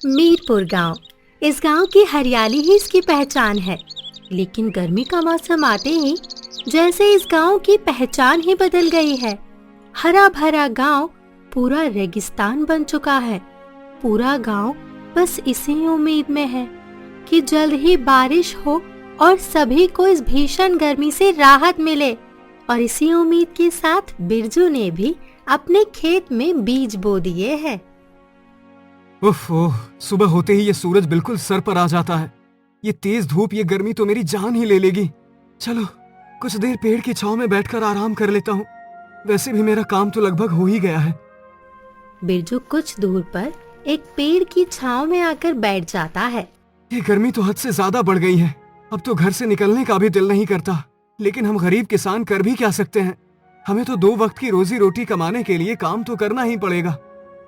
मीरपुर गांव। इस गांव की हरियाली ही इसकी पहचान है। लेकिन गर्मी का मौसम आते ही जैसे इस गांव की पहचान ही बदल गई है। हरा भरा गांव पूरा रेगिस्तान बन चुका है। पूरा गांव बस इसी उम्मीद में है कि जल्द ही बारिश हो और सभी को इस भीषण गर्मी से राहत मिले। और इसी उम्मीद के साथ बिरजू ने भी अपने खेत में बीज बो दिए हैं। उफ, सुबह होते ही ये सूरज बिल्कुल सर पर आ जाता है। ये तेज धूप, ये गर्मी तो मेरी जान ही ले लेगी। चलो कुछ देर पेड़ की छांव में बैठकर आराम कर लेता हूँ। वैसे भी मेरा काम तो लगभग हो ही गया है। बिरजू कुछ दूर पर एक पेड़ की छांव में आकर बैठ जाता है। ये गर्मी तो हद से ज्यादा बढ़ गई है। अब तो घर से निकलने का भी दिल नहीं करता। लेकिन हम गरीब किसान कर भी क्या सकते हैं। हमें तो 2 वक्त की रोजी रोटी कमाने के लिए काम तो करना ही पड़ेगा,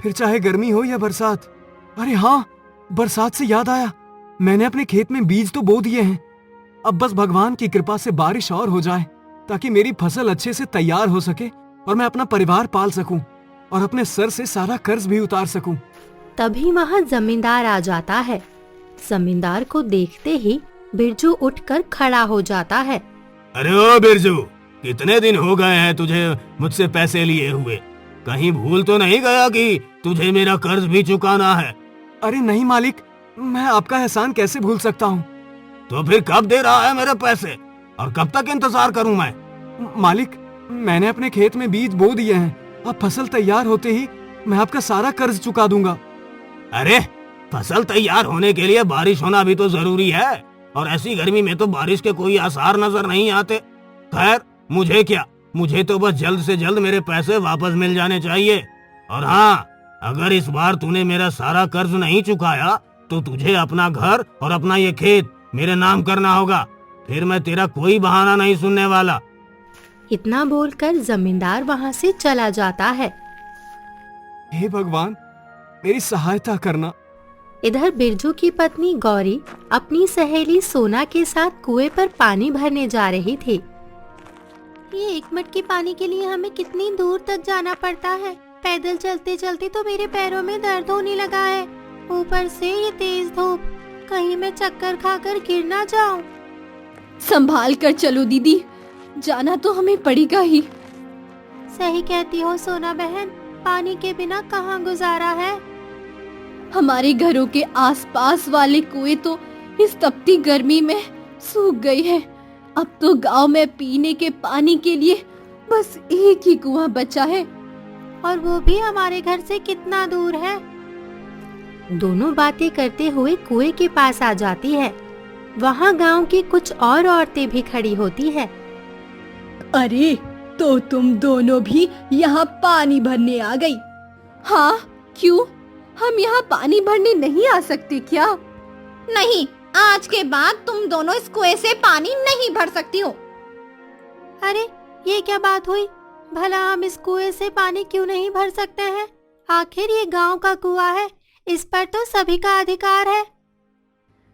फिर चाहे गर्मी हो या बरसात। अरे हाँ, बरसात से याद आया, मैंने अपने खेत में बीज तो बो दिए हैं। अब बस भगवान की कृपा से बारिश और हो जाए ताकि मेरी फसल अच्छे से तैयार हो सके और मैं अपना परिवार पाल सकूं और अपने सर से सारा कर्ज भी उतार सकूं। तभी वहाँ जमींदार आ जाता है। जमींदार को देखते ही बिरजू उठकर खड़ा हो जाता है। अरे ओ बिरजू, कितने दिन हो गए हैं तुझे मुझसे पैसे लिए हुए? कहीं भूल तो नहीं गया कि तुझे मेरा कर्ज भी चुकाना है? अरे नहीं मालिक, मैं आपका एहसान कैसे भूल सकता हूँ। तो फिर कब दे रहा है मेरे पैसे और कब तक इंतजार करूँ मैं? मालिक, मैंने अपने खेत में बीज बो दिए हैं। अब फसल तैयार होते ही मैं आपका सारा कर्ज चुका दूंगा। अरे फसल तैयार होने के लिए बारिश होना भी तो जरूरी है, और ऐसी गर्मी में तो बारिश के कोई आसार नजर नहीं आते। खैर मुझे क्या, मुझे तो बस जल्द से जल्द मेरे पैसे वापस मिल जाने चाहिए। और हाँ, अगर इस बार तूने मेरा सारा कर्ज नहीं चुकाया तो तुझे अपना घर और अपना ये खेत मेरे नाम करना होगा। फिर मैं तेरा कोई बहाना नहीं सुनने वाला। इतना बोलकर जमींदार वहाँ से चला जाता है। हे भगवान, मेरी सहायता करना। इधर बिरजू की पत्नी गौरी अपनी सहेली सोना के साथ कुएं पर पानी भरने जा रही थी। ये 1 मटकी पानी के लिए हमें कितनी दूर तक जाना पड़ता है। पैदल चलते चलते तो मेरे पैरों में दर्द होने लगा है। ऊपर से ये तेज धूप, कहीं मैं चक्कर खाकर गिर ना जाऊं। संभाल कर चलो दीदी, जाना तो हमें पड़ेगा ही। सही कहती हो सोना बहन, पानी के बिना कहाँ गुजारा है। हमारे घरों के आसपास वाले कुएं तो इस तपती गर्मी में सूख गई है। अब तो गांव में पीने के पानी के लिए बस एक ही कुआं बचा है, और वो भी हमारे घर से कितना दूर है। दोनों बातें करते हुए कुएं के पास आ जाती है। वहाँ गांव की कुछ और औरतें भी खड़ी होती है। अरे तो तुम दोनों भी यहाँ पानी भरने आ गई? हाँ, क्यों, हम यहाँ पानी भरने नहीं आ सकते क्या? नहीं, आज के बाद तुम दोनों इस कुएं से पानी नहीं भर सकती हो। अरे ये क्या बात हुई? भला हम इस कुएं से पानी क्यों नहीं भर सकते हैं? आखिर ये गांव का कुआं है, इस पर तो सभी का अधिकार है।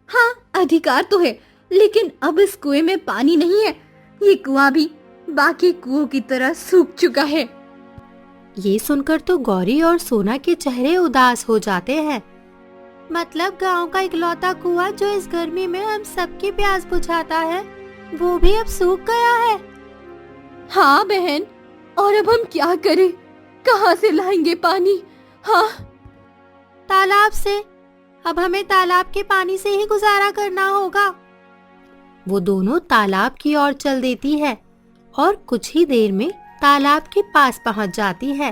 हाँ, अधिकार तो है, लेकिन अब इस कुएं में पानी नहीं है। ये कुआं भी बाकी कुओं की तरह सूख चुका है। ये सुनकर तो गौरी और सोना के चेहरे उदास हो जाते हैं। मतलब गांव का इकलौता कुआं जो इस गर्मी में हम सबकी प्यास बुझाता है, वो भी अब सूख गया है। हाँ बहन, और अब हम क्या करें? कहाँ से लाएंगे पानी? हाँ, तालाब से। अब हमें तालाब के पानी से ही गुजारा करना होगा। वो दोनों तालाब की ओर चल देती है और कुछ ही देर में तालाब के पास पहुंच जाती है।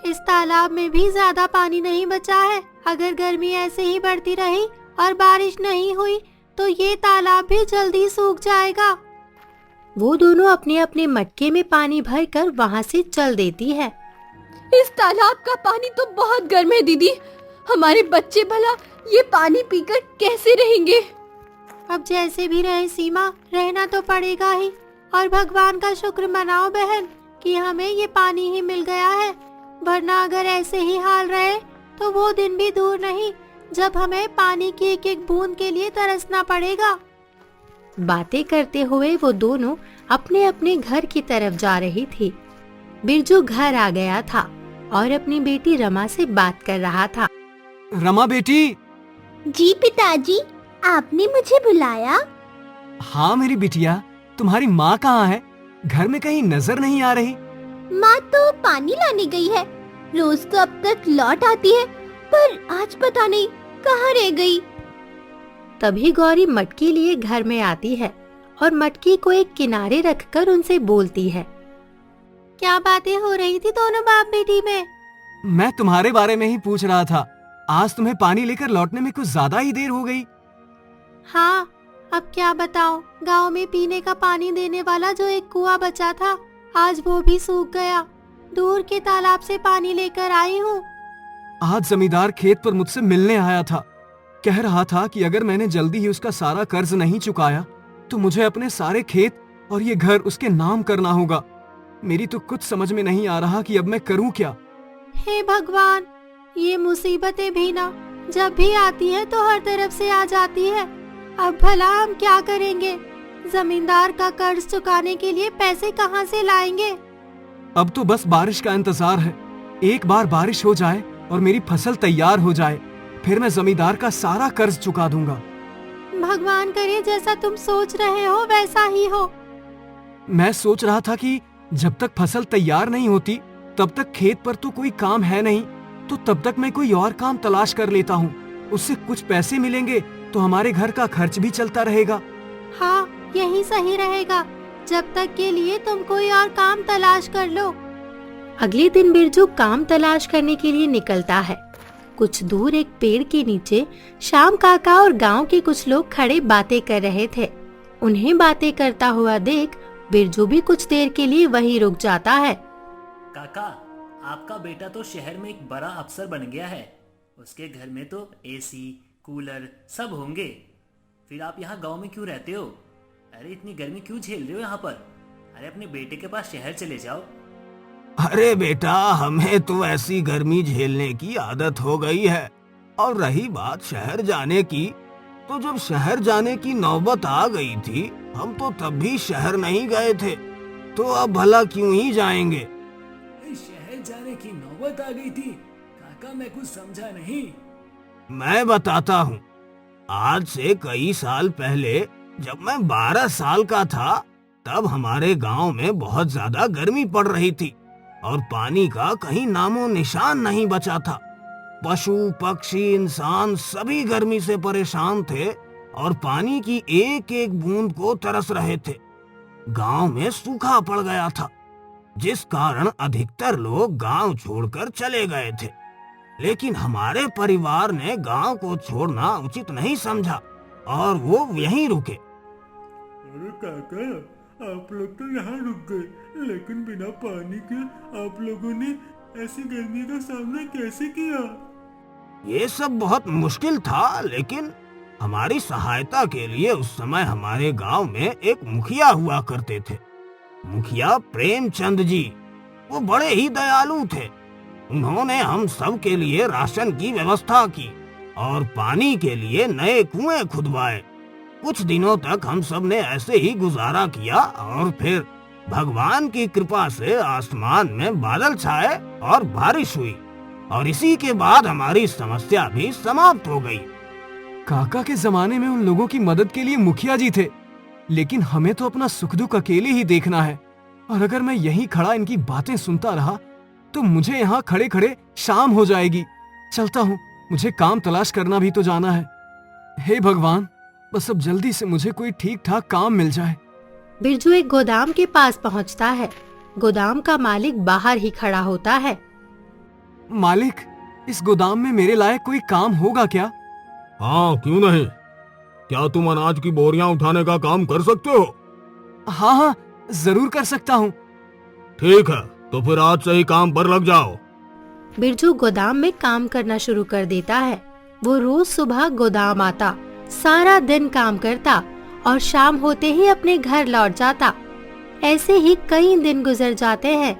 इस तालाब में भी ज्यादा पानी नहीं बचा है। अगर गर्मी ऐसे ही बढ़ती रही और बारिश नहीं हुई तो ये तालाब भी जल्दी सूख जाएगा। वो दोनों अपने अपने मटके में पानी भरकर वहाँ से चल देती है। इस तालाब का पानी तो बहुत गर्म है दीदी। हमारे बच्चे भला ये पानी पीकर कैसे रहेंगे? अब जैसे भी रहे सीमा, रहना तो पड़ेगा ही। और भगवान का शुक्र मनाओ बहन कि हमें ये पानी ही मिल गया है, वरना अगर ऐसे ही हाल रहे तो वो दिन भी दूर नहीं जब हमें पानी की एक एक बूंद के लिए तरसना पड़ेगा। बातें करते हुए वो दोनों अपने अपने घर की तरफ जा रही थी। बिरजू घर आ गया था और अपनी बेटी रमा से बात कर रहा था। रमा बेटी। जी पिताजी, आपने मुझे बुलाया? हाँ मेरी बिटिया, तुम्हारी माँ कहाँ है? घर में कहीं नजर नहीं आ रही। माँ तो पानी लाने गई है। रोज तो अब तक लौट आती है, पर आज पता नहीं कहाँ रह गई। तभी गौरी मटकी लिए घर में आती है और मटकी को एक किनारे रखकर उनसे बोलती है। क्या बातें हो रही थी दोनों बाप बेटी में? मैं तुम्हारे बारे में ही पूछ रहा था। आज तुम्हें पानी लेकर लौटने में कुछ ज्यादा ही देर हो गई। हाँ, अब क्या बताऊं, गांव में पीने का पानी देने वाला जो एक कुआं बचा था, आज वो भी सूख गया। दूर के तालाब से पानी लेकर आई हूँ। आज जमींदार खेत पर मुझसे मिलने आया था। कह रहा था कि अगर मैंने जल्दी ही उसका सारा कर्ज नहीं चुकाया तो मुझे अपने सारे खेत और ये घर उसके नाम करना होगा। मेरी तो कुछ समझ में नहीं आ रहा कि अब मैं करूं क्या। हे भगवान, ये मुसीबतें भी ना जब भी आती है तो हर तरफ से आ जाती है। अब भला हम क्या करेंगे? जमींदार का कर्ज चुकाने के लिए पैसे कहाँ से लाएंगे? अब तो बस बारिश का इंतजार है। एक बार बारिश हो जाए और मेरी फसल तैयार हो जाए, फिर मैं जमींदार का सारा कर्ज चुका दूंगा। भगवान करे जैसा तुम सोच रहे हो वैसा ही हो। मैं सोच रहा था कि जब तक फसल तैयार नहीं होती तब तक खेत पर तो कोई काम है नहीं, तो तब तक मैं कोई और काम तलाश कर लेता हूँ। उससे कुछ पैसे मिलेंगे तो हमारे घर का खर्च भी चलता रहेगा। हाँ, यही सही रहेगा। जब तक के लिए तुम कोई और काम तलाश कर लो। अगले दिन बिरजू काम तलाश करने के लिए निकलता है। कुछ दूर एक पेड़ के नीचे श्याम काका और गांव के कुछ लोग खड़े बातें कर रहे थे। उन्हें बातें करता हुआ देख बिरजू भी कुछ देर के लिए वहीं रुक जाता है। काका, आपका बेटा तो शहर में एक बड़ा अफसर बन गया है। उसके घर में तो एसी, कूलर सब होंगे। फिर आप यहाँ गांव में क्यों रहते हो? अरे इतनी गर्मी क्यों झेल रहे हो यहाँ पर? अरे अपने बेटे के पास शहर चले जाओ। अरे बेटा, हमें तो ऐसी गर्मी झेलने की आदत हो गई है। और रही बात शहर जाने की, तो जब शहर जाने की नौबत आ गई थी हम तो तब भी शहर नहीं गए थे, तो अब भला क्यों ही जाएंगे? शहर जाने की नौबत आ गई थी? काका मैं कुछ समझा नहीं। मैं बताता हूँ। आज से कई साल पहले जब मैं 12 साल का था तब हमारे गांव में बहुत ज्यादा गर्मी पड़ रही थी और पानी का कहीं नामो निशान नहीं बचा था। पशु पक्षी इंसान सभी गर्मी से परेशान थे और पानी की एक एक बूंद को तरस रहे थे। गांव में सूखा पड़ गया था, जिस कारण अधिकतर लोग गांव छोड़कर चले गए थे। लेकिन हमारे परिवार ने गांव को छोड़ना उचित नहीं समझा और वो यहीं रुके। अरे काका, आप लोग तो यहाँ रुक गए, लेकिन बिना पानी के आप लोगों ने ऐसी गर्मी का सामना कैसे किया? ये सब बहुत मुश्किल था, लेकिन हमारी सहायता के लिए उस समय हमारे गांव में एक मुखिया हुआ करते थे। मुखिया प्रेमचंद जी, वो बड़े ही दयालु थे। उन्होंने हम सब के लिए राशन की व्यवस्था की और पानी के लिए नए कुएं खुदवाए। कुछ दिनों तक हम सब ने ऐसे ही गुजारा किया और फिर भगवान की कृपा से आसमान में बादल छाए और बारिश हुई और इसी के बाद हमारी समस्या भी समाप्त हो गई। काका के जमाने में उन लोगों की मदद के लिए मुखिया जी थे, लेकिन हमें तो अपना सुख दुख अकेले ही देखना है। और अगर मैं यहीं खड़ा इनकी बातें सुनता रहा तो मुझे यहाँ खड़े खड़े शाम हो जाएगी। चलता हूँ, मुझे काम तलाश करना भी तो जाना है। हे भगवान, बस अब जल्दी से मुझे कोई ठीक ठाक काम मिल जाए। बिरजू एक गोदाम के पास पहुँचता है। गोदाम का मालिक बाहर ही खड़ा होता है। मालिक, इस गोदाम में मेरे लायक कोई काम होगा क्या? हाँ, क्यों नहीं। क्या तुम अनाज की बोरियां उठाने का काम कर सकते हो? हाँ हाँ, जरूर कर सकता हूँ। ठीक है, तो फिर आज से ही काम पर लग जाओ। बिरजू गोदाम में काम करना शुरू कर देता है। वो रोज सुबह गोदाम आता, सारा दिन काम करता और शाम होते ही अपने घर लौट जाता। ऐसे ही कई दिन गुजर जाते हैं।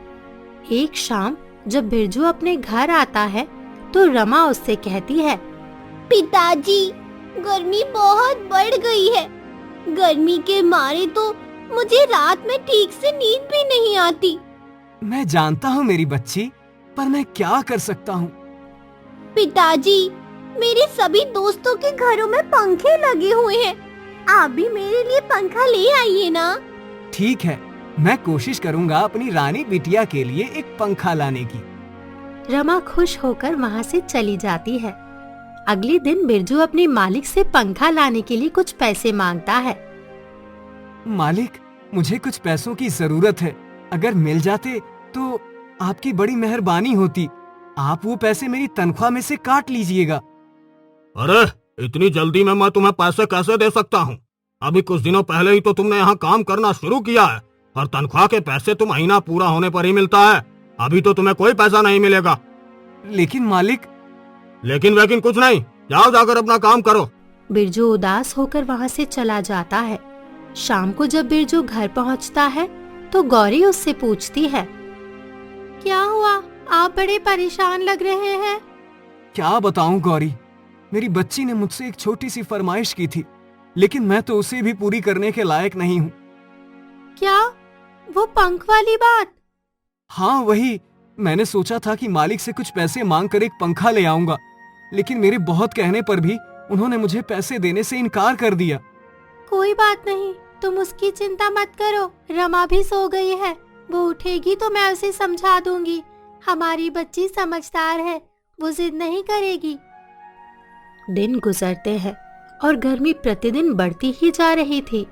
एक शाम जब बिरजू अपने घर आता है तो रमा उससे कहती है, पिताजी, गर्मी बहुत बढ़ गई है। गर्मी के मारे तो मुझे रात में ठीक से नींद भी नहीं आती। मैं जानता हूँ मेरी बच्ची, पर मैं क्या कर सकता हूँ? पिताजी, मेरे सभी दोस्तों के घरों में पंखे लगे हुए हैं। आप भी मेरे लिए पंखा ले आइए ना। ठीक है, मैं कोशिश करूंगा अपनी रानी बिटिया के लिए एक पंखा लाने की। रमा खुश होकर वहाँ से चली जाती है। अगले दिन बिरजू अपने मालिक से पंखा लाने के लिए कुछ पैसे मांगता है। मालिक, मुझे कुछ पैसों की जरूरत है। अगर मिल जाते तो आपकी बड़ी मेहरबानी होती। आप वो पैसे मेरी तनख्वाह में से काट लीजिएगा। अरे इतनी जल्दी में मैं तुम्हें पैसे कैसे दे सकता हूँ? अभी कुछ दिनों पहले ही तो तुमने यहाँ काम करना शुरू किया है और तनख्वाह के पैसे तो महीना पूरा होने पर ही मिलता है। अभी तो तुम्हें कोई पैसा नहीं मिलेगा। लेकिन मालिक। लेकिन वेकिन कुछ नहीं, जाओ जाकर अपना काम करो। बिरजू उदास होकर वहाँ से चला जाता है। शाम को जब बिरजू घर पहुँचता है तो गौरी उससे पूछती है, क्या हुआ? आप बड़े परेशान लग रहे हैं। क्या बताऊं गौरी, मेरी बच्ची ने मुझसे एक छोटी सी फरमाइश की थी, लेकिन मैं तो उसे भी पूरी करने के लायक नहीं हूँ। क्या? वो पंख वाली बात? हाँ वही। मैंने सोचा था कि मालिक से कुछ पैसे मांग कर एक पंखा ले आऊंगा, लेकिन मेरे बहुत कहने पर भी उन्होंने मुझे पैसे देने से इनकार कर दिया। कोई बात नहीं, तुम उसकी चिंता मत करो। रमा भी सो गई है, वो उठेगी तो मैं उसे समझा दूंगी। हमारी बच्ची समझदार है, वो जिद नहीं करेगी। दिन गुजरते हैं और गर्मी प्रतिदिन बढ़ती ही जा रही थी।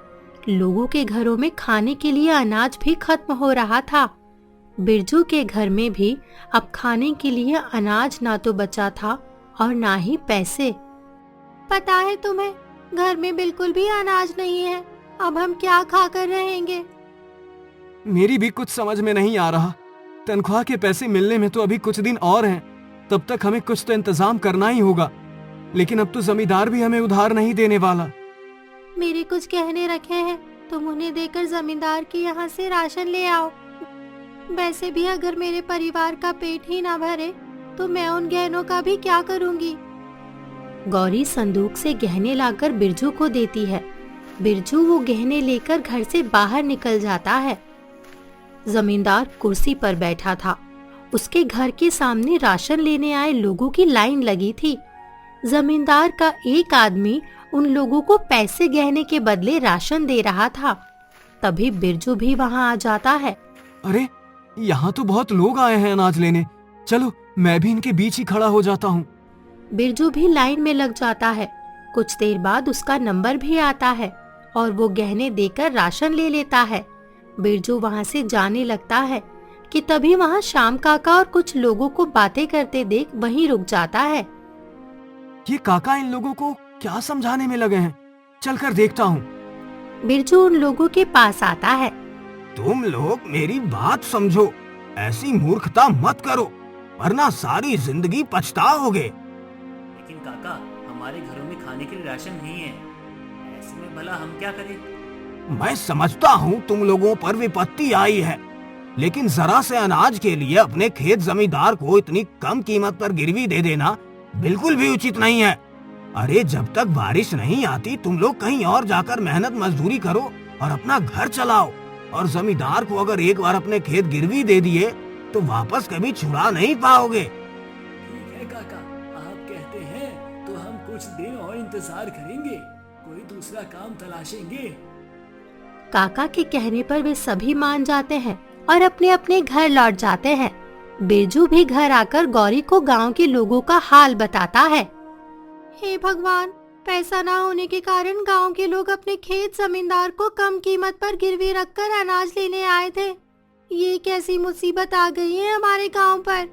लोगों के घरों में खाने के लिए अनाज भी खत्म हो रहा था। बिरजू के घर में भी अब खाने के लिए अनाज ना तो बचा था और ना ही पैसे। पता है तुम्हें, घर में बिल्कुल भी अनाज नहीं है। अब हम क्या खाकर रहेंगे? मेरी भी कुछ समझ में नहीं आ रहा। तनख्वाह के पैसे मिलने में तो अभी कुछ दिन और हैं, तब तक हमें कुछ तो इंतजाम करना ही होगा। लेकिन अब तो जमींदार भी हमें उधार नहीं देने वाला। मेरे कुछ गहने रखे हैं, तुम उन्हें देकर जमींदार के यहाँ से राशन ले आओ। वैसे भी अगर मेरे परिवार का पेट ही ना भरे तो मैं उन गहनों का भी क्या करूँगी? गौरी संदूक से गहने लाकर बिरजू को देती है। बिरजू वो गहने लेकर घर से बाहर निकल जाता है। जमींदार कुर्सी पर बैठा था। उसके घर के सामने राशन लेने आए लोगों की लाइन लगी थी। जमींदार का एक आदमी उन लोगों को पैसे गहने के बदले राशन दे रहा था। तभी बिरजू भी वहां आ जाता है। अरे, यहाँ तो बहुत लोग आए हैं अनाज लेने। चलो मैं भी इनके बीच ही खड़ा हो जाता हूँ। बिरजू भी लाइन में लग जाता है। कुछ देर बाद उसका नंबर भी आता है और वो गहने देकर राशन ले लेता है। बिरजू वहां से जाने लगता है कि तभी वहां श्याम काका और कुछ लोगों को बातें करते देख वहीं रुक जाता है। ये काका इन लोगों को क्या समझाने में लगे हैं? चलकर देखता हूँ। बिरजू उन लोगों के पास आता है। तुम लोग मेरी बात समझो, ऐसी मूर्खता मत करो वरना सारी जिंदगी पछताओगे। लेकिन काका, हमारे घरों में खाने के लिए राशन नहीं है, ऐसे में भला हम क्या करें? मैं समझता हूँ तुम लोगों पर विपत्ति आई है, लेकिन जरा से अनाज के लिए अपने खेत जमींदार को इतनी कम कीमत पर गिरवी दे देना बिल्कुल भी उचित नहीं है। अरे जब तक बारिश नहीं आती तुम लोग कहीं और जाकर मेहनत मजदूरी करो और अपना घर चलाओ। और जमींदार को अगर एक बार अपने खेत गिरवी दे दिए तो वापस कभी छुड़ा नहीं पाओगे। ठीक है काका, आप कहते हैं तो हम कुछ दिन और इंतजार करेंगे, कोई दूसरा काम तलाशेंगे। काका के कहने पर वे सभी मान जाते हैं और अपने अपने घर लौट जाते हैं। बिरजू भी घर आकर गौरी को गांव के लोगों का हाल बताता है। हे भगवान, पैसा ना होने के कारण गांव के लोग अपने खेत जमींदार को कम कीमत पर गिरवी रखकर अनाज लेने आए थे। ये कैसी मुसीबत आ गई है हमारे गांव पर।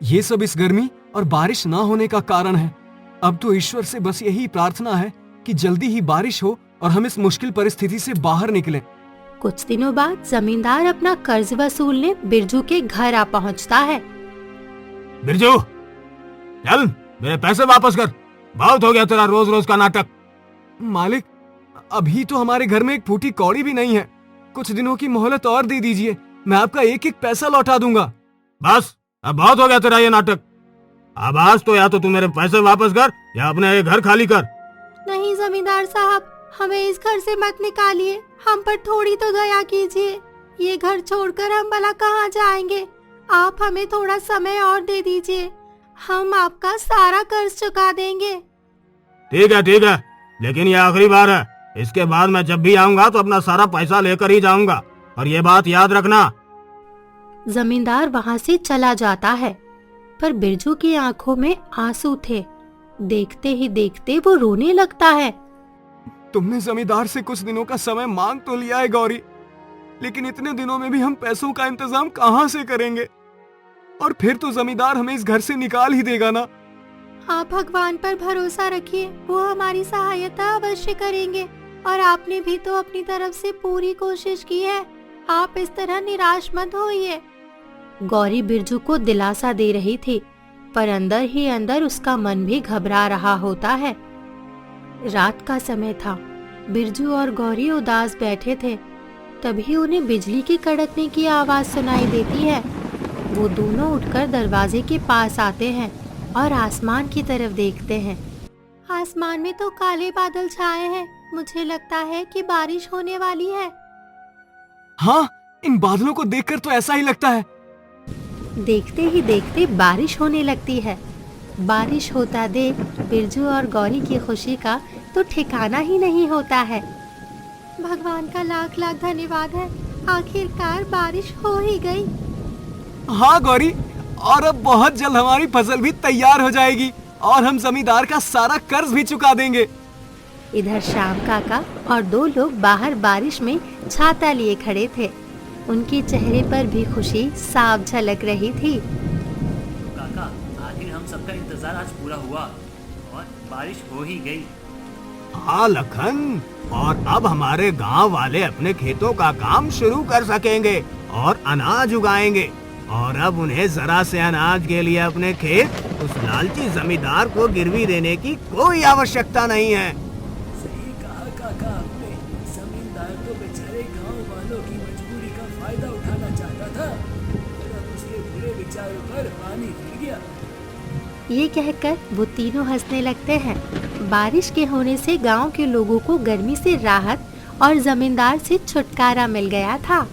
ये सब इस गर्मी और बारिश ना होने का कारण है। अब तो ईश्वर से बस यही प्रार्थना है कि जल्दी ही बारिश हो और हम इस मुश्किल परिस्थिति से बाहर निकलें। कुछ दिनों बाद जमींदार अपना कर्ज वसूलने बिरजू के घर आ पहुंचता है। बिरजू, चल मेरे पैसे वापस कर। बहुत हो गया तेरा रोज रोज का नाटक। मालिक, अभी तो हमारे घर में एक फूटी कौड़ी भी नहीं है। कुछ दिनों की मोहलत और दे दीजिए, मैं आपका एक एक पैसा लौटा दूंगा। बस अब बहुत हो गया तेरा ये नाटक। अब आज तो या तो तू मेरे पैसे वापस कर या अपने ये घर खाली कर। नहीं जमींदार साहब, हमें इस घर से मत निकालिए, हम पर थोड़ी तो दया कीजिए। ये घर छोड़कर हम भला कहाँ जाएंगे? आप हमें थोड़ा समय और दे दीजिए। हम आपका सारा कर्ज चुका देंगे। ठीक है, लेकिन ये आखिरी बार है। इसके बाद मैं जब भी आऊंगा तो अपना सारा पैसा लेकर ही जाऊंगा, और ये बात याद रखना। जमींदार वहाँ से चला जाता है, पर बिरजू की आंखों में आंसू थे। देखते ही देखते वो रोने लगता है। तुमने जमींदार से कुछ दिनों का समय मांग तो लिया है गौरी, लेकिन इतने दिनों में भी हम पैसों का इंतजाम कहाँ से करेंगे? और फिर तो जमींदार हमें इस घर से निकाल ही देगा ना। आप भगवान पर भरोसा रखिए, वो हमारी सहायता अवश्य करेंगे। और आपने भी तो अपनी तरफ से पूरी कोशिश की है, आप इस तरह निराश मत होइए। गौरी बिरजू को दिलासा दे रही थी, पर अंदर ही अंदर उसका मन भी घबरा रहा होता है। रात का समय था। बिरजू और गौरी उदास बैठे थे। तभी उन्हें बिजली की कड़कने की आवाज सुनाई देती है। वो दोनों उठकर दरवाजे के पास आते हैं और आसमान की तरफ देखते हैं। आसमान में तो काले बादल छाए हैं। मुझे लगता है कि बारिश होने वाली है। हाँ, इन बादलों को देखकर तो ऐसा ही लगता है। देखते ही देखते बारिश होने लगती है। बारिश होता देख बिरजू और गौरी की खुशी का तो ठिकाना ही नहीं होता है। भगवान का लाख लाख धन्यवाद है, आखिरकार बारिश हो ही गई। हाँ गौरी, और अब बहुत जल्द हमारी फसल भी तैयार हो जाएगी और हम जमींदार का सारा कर्ज भी चुका देंगे। इधर श्याम काका और दो लोग बाहर बारिश में छाता लिए खड़े थे। उनके चेहरे पर भी खुशी साफ झलक रही थी। काका, आखिर हम सबका इंतजार आज पूरा हुआ और बारिश हो ही गई। हाँ लखन, और अब हमारे गांव वाले अपने खेतों का काम शुरू कर सकेंगे और अनाज उगाएंगे। और अब उन्हें जरा से अनाज के लिए अपने खेत उस लालची जमींदार को गिरवी देने की कोई आवश्यकता नहीं है। सही कहा काका आपने। जमींदार तो बेचारे गांव वालों की मजबूरी का फायदा उठाना चाहता था, और अब उसके बुरे विचारों पर पानी फिर गया। ये कहकर वो तीनों हंसने लगते हैं। बारिश के होने से गांव के लोगों को गर्मी से राहत और जमींदार से छुटकारा मिल गया था।